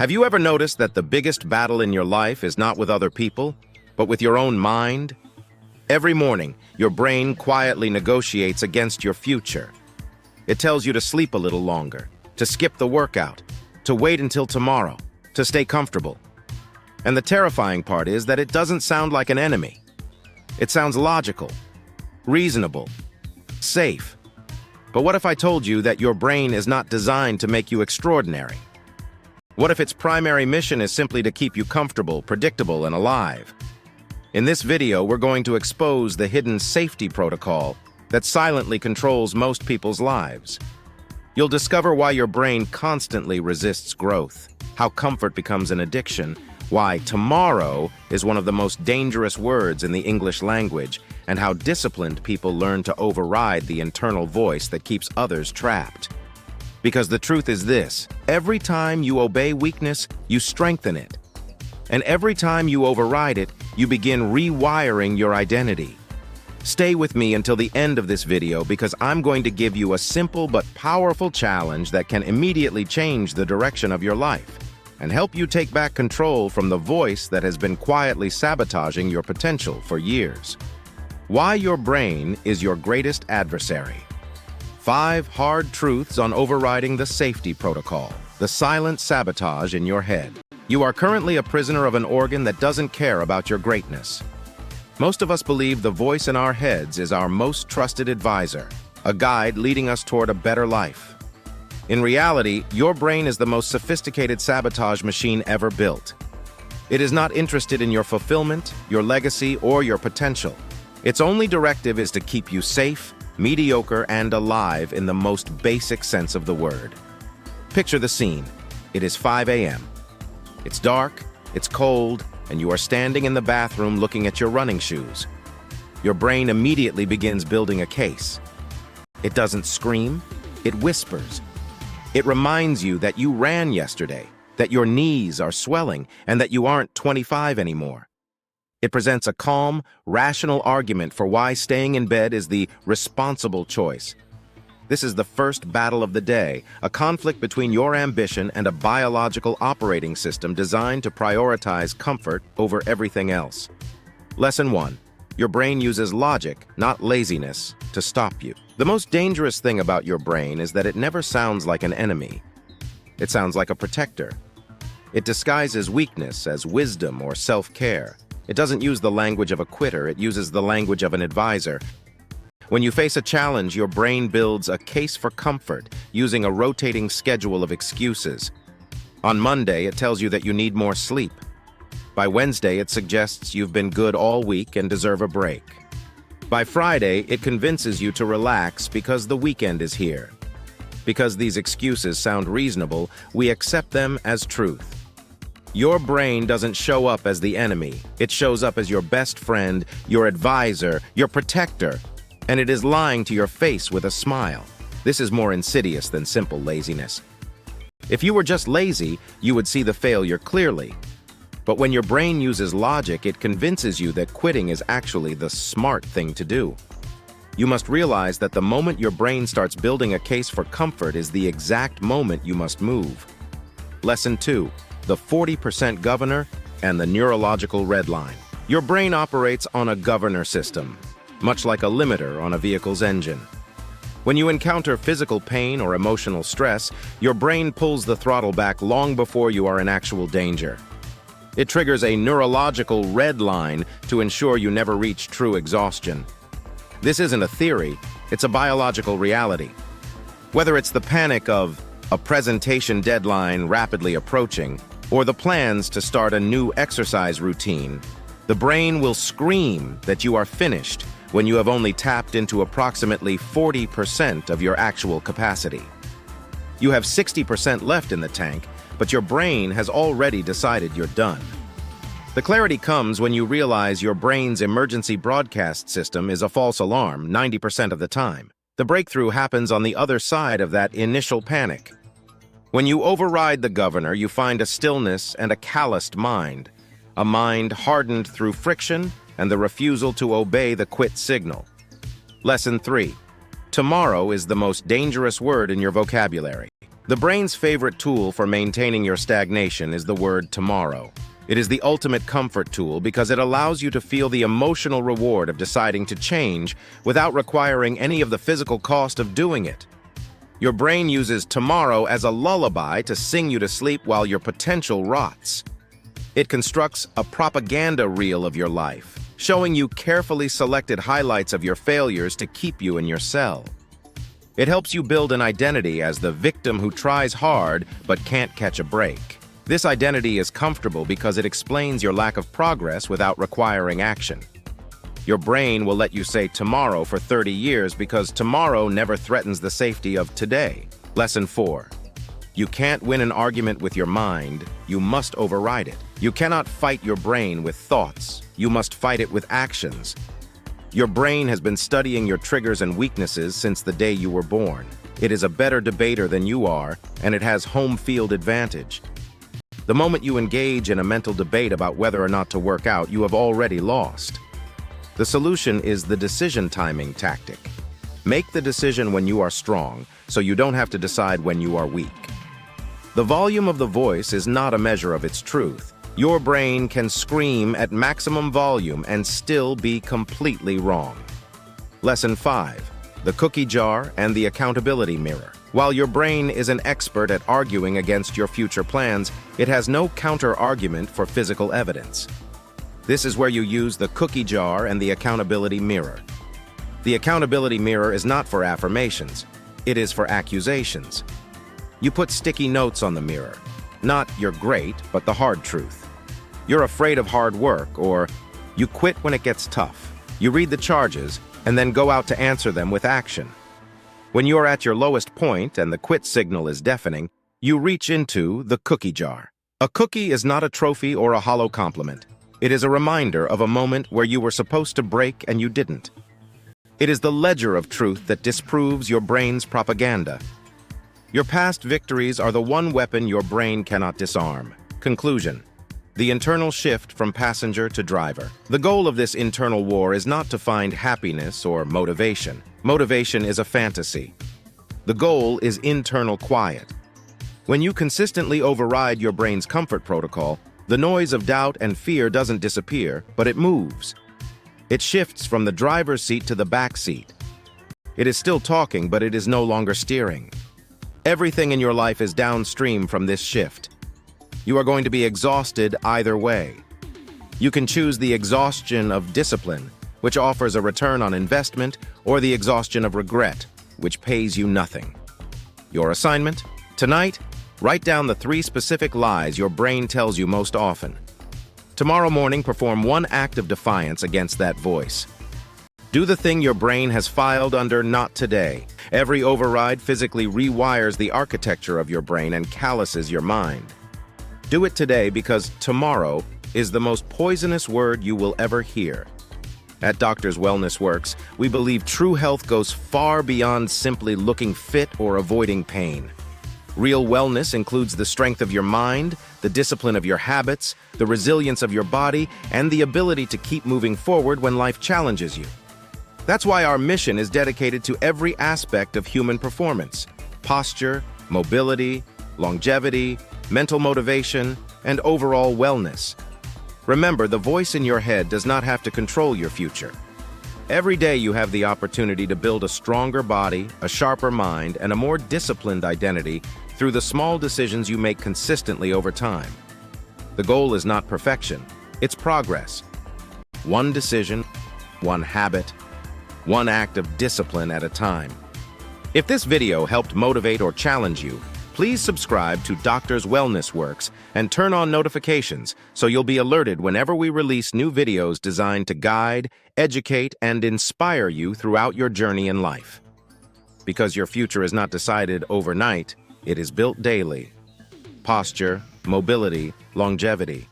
Have you ever noticed that the biggest battle in your life is not with other people, but with your own mind? Every morning, your brain quietly negotiates against your future. It tells you to sleep a little longer, to skip the workout, to wait until tomorrow, to stay comfortable. And the terrifying part is that it doesn't sound like an enemy. It sounds logical, reasonable, safe. But what if I told you that your brain is not designed to make you extraordinary? What if its primary mission is simply to keep you comfortable, predictable, and alive? In this video, we're going to expose the hidden safety protocol that silently controls most people's lives. You'll discover why your brain constantly resists growth, how comfort becomes an addiction, why tomorrow is one of the most dangerous words in the English language, and how disciplined people learn to override the internal voice that keeps others trapped. Because the truth is this: every time you obey weakness, you strengthen it. And every time you override it, you begin rewiring your identity. Stay with me until the end of this video because I'm going to give you a simple but powerful challenge that can immediately change the direction of your life and help you take back control from the voice that has been quietly sabotaging your potential for years. Why your brain is your greatest adversary. 5 hard truths on overriding the safety protocol, the silent sabotage in your head. You are currently a prisoner of an organ that doesn't care about your greatness. Most of us believe the voice in our heads is our most trusted advisor, a guide leading us toward a better life. In reality, your brain is the most sophisticated sabotage machine ever built. It is not interested in your fulfillment, your legacy, or your potential. Its only directive is to keep you safe, mediocre, and alive in the most basic sense of the word. Picture the scene. It is 5 a.m. It's dark, it's cold, and you are standing in the bathroom looking at your running shoes. Your brain immediately begins building a case. It doesn't scream, it whispers. It reminds you that you ran yesterday, that your knees are swelling, and that you aren't 25 anymore. It presents a calm, rational argument for why staying in bed is the responsible choice. This is the first battle of the day, a conflict between your ambition and a biological operating system designed to prioritize comfort over everything else. Lesson 1. Your brain uses logic, not laziness, to stop you. The most dangerous thing about your brain is that it never sounds like an enemy. It sounds like a protector. It disguises weakness as wisdom or self-care. It doesn't use the language of a quitter, it uses the language of an advisor. When you face a challenge, your brain builds a case for comfort, using a rotating schedule of excuses. On Monday, it tells you that you need more sleep. By Wednesday, it suggests you've been good all week and deserve a break. By Friday, it convinces you to relax because the weekend is here. Because these excuses sound reasonable, we accept them as truth. Your brain doesn't show up as the enemy. It shows up as your best friend, your advisor, your protector, and it is lying to your face with a smile. This is more insidious than simple laziness. If you were just lazy, you would see the failure clearly. But when your brain uses logic, it convinces you that quitting is actually the smart thing to do. You must realize that the moment your brain starts building a case for comfort is the exact moment you must move. Lesson 2. The 40% governor and the neurological red line. Your brain operates on a governor system, much like a limiter on a vehicle's engine. When you encounter physical pain or emotional stress, your brain pulls the throttle back long before you are in actual danger. It triggers a neurological red line to ensure you never reach true exhaustion. This isn't a theory, it's a biological reality. Whether it's the panic of a presentation deadline rapidly approaching, or the plans to start a new exercise routine, the brain will scream that you are finished when you have only tapped into approximately 40% of your actual capacity. You have 60% left in the tank, but your brain has already decided you're done. The clarity comes when you realize your brain's emergency broadcast system is a false alarm 90% of the time. The breakthrough happens on the other side of that initial panic. When you override the governor, you find a stillness and a calloused mind, a mind hardened through friction and the refusal to obey the quit signal. Lesson 3. Tomorrow is the most dangerous word in your vocabulary. The brain's favorite tool for maintaining your stagnation is the word tomorrow. It is the ultimate comfort tool because it allows you to feel the emotional reward of deciding to change without requiring any of the physical cost of doing it. Your brain uses tomorrow as a lullaby to sing you to sleep while your potential rots. It constructs a propaganda reel of your life, showing you carefully selected highlights of your failures to keep you in your cell. It helps you build an identity as the victim who tries hard but can't catch a break. This identity is comfortable because it explains your lack of progress without requiring action. Your brain will let you say tomorrow for 30 years because tomorrow never threatens the safety of today. Lesson 4. You can't win an argument with your mind, you must override it. You cannot fight your brain with thoughts, you must fight it with actions. Your brain has been studying your triggers and weaknesses since the day you were born. It is a better debater than you are, and it has home field advantage. The moment you engage in a mental debate about whether or not to work out, you have already lost. The solution is the decision timing tactic. Make the decision when you are strong, so you don't have to decide when you are weak. The volume of the voice is not a measure of its truth. Your brain can scream at maximum volume and still be completely wrong. Lesson 5. The cookie jar and the accountability mirror. While your brain is an expert at arguing against your future plans, it has no counter-argument for physical evidence. This is where you use the cookie jar and the accountability mirror. The accountability mirror is not for affirmations, it is for accusations. You put sticky notes on the mirror. Not "you're great," but the hard truth. You're afraid of hard work, or you quit when it gets tough. You read the charges and then go out to answer them with action. When you are at your lowest point and the quit signal is deafening, you reach into the cookie jar. A cookie is not a trophy or a hollow compliment. It is a reminder of a moment where you were supposed to break and you didn't. It is the ledger of truth that disproves your brain's propaganda. Your past victories are the one weapon your brain cannot disarm. Conclusion. The internal shift from passenger to driver. The goal of this internal war is not to find happiness or motivation. Motivation is a fantasy. The goal is internal quiet. When you consistently override your brain's comfort protocol, the noise of doubt and fear doesn't disappear, but it moves. It shifts from the driver's seat to the back seat. It is still talking, but it is no longer steering. Everything in your life is downstream from this shift. You are going to be exhausted either way. You can choose the exhaustion of discipline, which offers a return on investment, or the exhaustion of regret, which pays you nothing. Your assignment? Tonight, write down the 3 specific lies your brain tells you most often. Tomorrow morning, perform one act of defiance against that voice. Do the thing your brain has filed under "not today." Every override physically rewires the architecture of your brain and calluses your mind. Do it today because tomorrow is the most poisonous word you will ever hear. At Doctors Wellness Works, we believe true health goes far beyond simply looking fit or avoiding pain. Real wellness includes the strength of your mind, the discipline of your habits, the resilience of your body, and the ability to keep moving forward when life challenges you. That's why our mission is dedicated to every aspect of human performance: posture, mobility, longevity, mental motivation, and overall wellness. Remember, the voice in your head does not have to control your future. Every day you have the opportunity to build a stronger body, a sharper mind, and a more disciplined identity through the small decisions you make consistently over time. The goal is not perfection, it's progress. One decision, one habit, one act of discipline at a time. If this video helped motivate or challenge you, please subscribe to Doctors Wellness Works and turn on notifications so you'll be alerted whenever we release new videos designed to guide, educate, and inspire you throughout your journey in life. Because your future is not decided overnight, it is built daily. Posture, mobility, longevity.